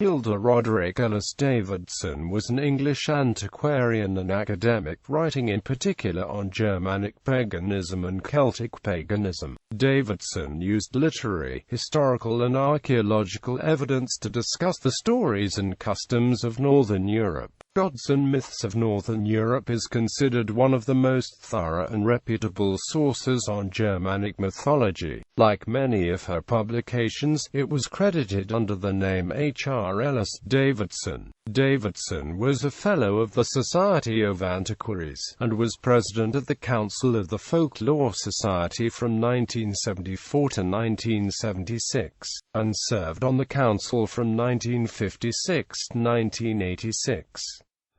Hilda Roderick Ellis Davidson was an English antiquarian and academic, writing in particular on Germanic paganism and Celtic paganism. Davidson used literary, historical and archaeological evidence to discuss the stories and customs of Northern Europe. Gods and Myths of Northern Europe is considered one of the most thorough and reputable sources on Germanic mythology. Like many of her publications, it was credited under the name H.R. Ellis Davidson. Davidson was a Fellow of the Society of Antiquaries, and was President of the Council of the Folklore Society from 1974 to 1976, and served on the Council from 1956 to 1986.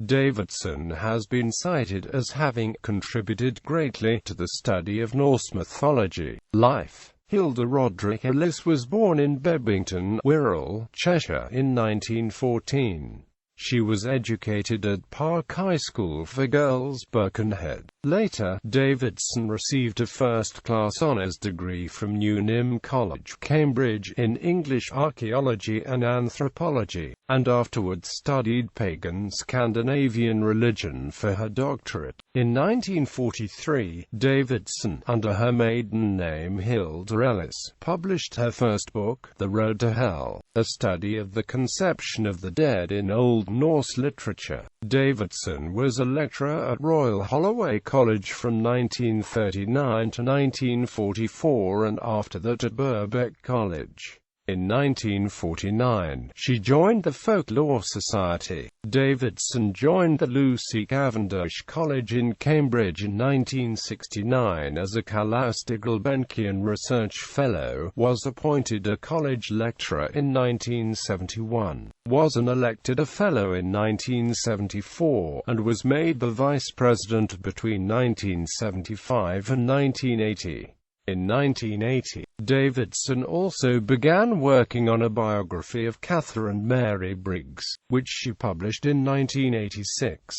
Davidson has been cited as having contributed greatly to the study of Norse mythology. Life. Hilda Roderick Ellis was born in Bebington, Wirral, Cheshire, in 1914. She was educated at Park High School for Girls, Birkenhead. Later, Davidson received a first-class honours degree from Newnham College, Cambridge, in English, archaeology and anthropology, and afterwards studied pagan Scandinavian religion for her doctorate. In 1943, Davidson, under her maiden name Hilda Ellis, published her first book, The Road to Hell, a study of the conception of the dead in Old Norse literature. Davidson was a lecturer at Royal Holloway College from 1939 to 1944 and after that at Birkbeck College. In 1949, she joined the Folklore Society. Davidson joined the Lucy Cavendish College in Cambridge in 1969 as a Calastigalbenkian Research Fellow, was appointed a college lecturer in 1971, was elected a Fellow in 1974, and was made the Vice President between 1975 and 1980. In 1980, Davidson also began working on a biography of Catherine Mary Briggs, which she published in 1986.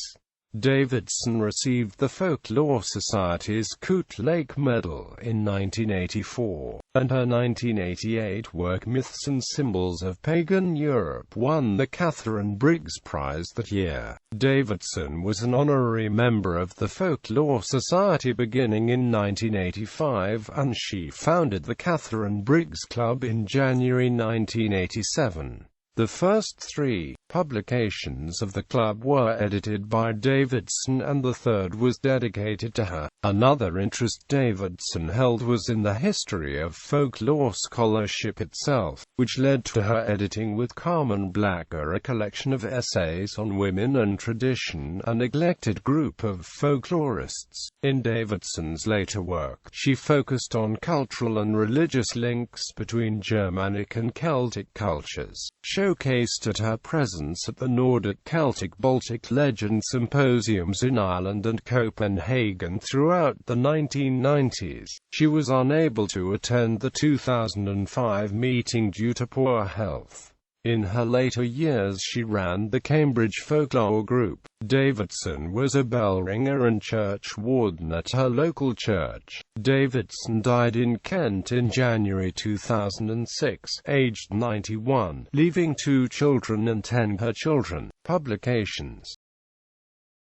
Davidson received the Folklore Society's Coot Lake Medal in 1984, and her 1988 work Myths and Symbols of Pagan Europe won the Catherine Briggs Prize that year. Davidson was an honorary member of the Folklore Society beginning in 1985, and she founded the Catherine Briggs Club in January 1987. The first three publications of the club were edited by Davidson and the third was dedicated to her. Another interest Davidson held was in the history of folklore scholarship itself, which led to her editing with Carmen Blacker a collection of essays on women and tradition, a neglected group of folklorists. In Davidson's later work, she focused on cultural and religious links between Germanic and Celtic cultures, showcased at her presence at the Nordic Celtic Baltic Legend Symposiums in Ireland and Copenhagen throughout the 1990s. She was unable to attend the 2005 meeting due to poor health. In her later years she ran the Cambridge Folklore Group. Davidson was a bell ringer and church warden at her local church. Davidson died in Kent in January 2006, aged 91, leaving 2 children and 10 her children. Publications.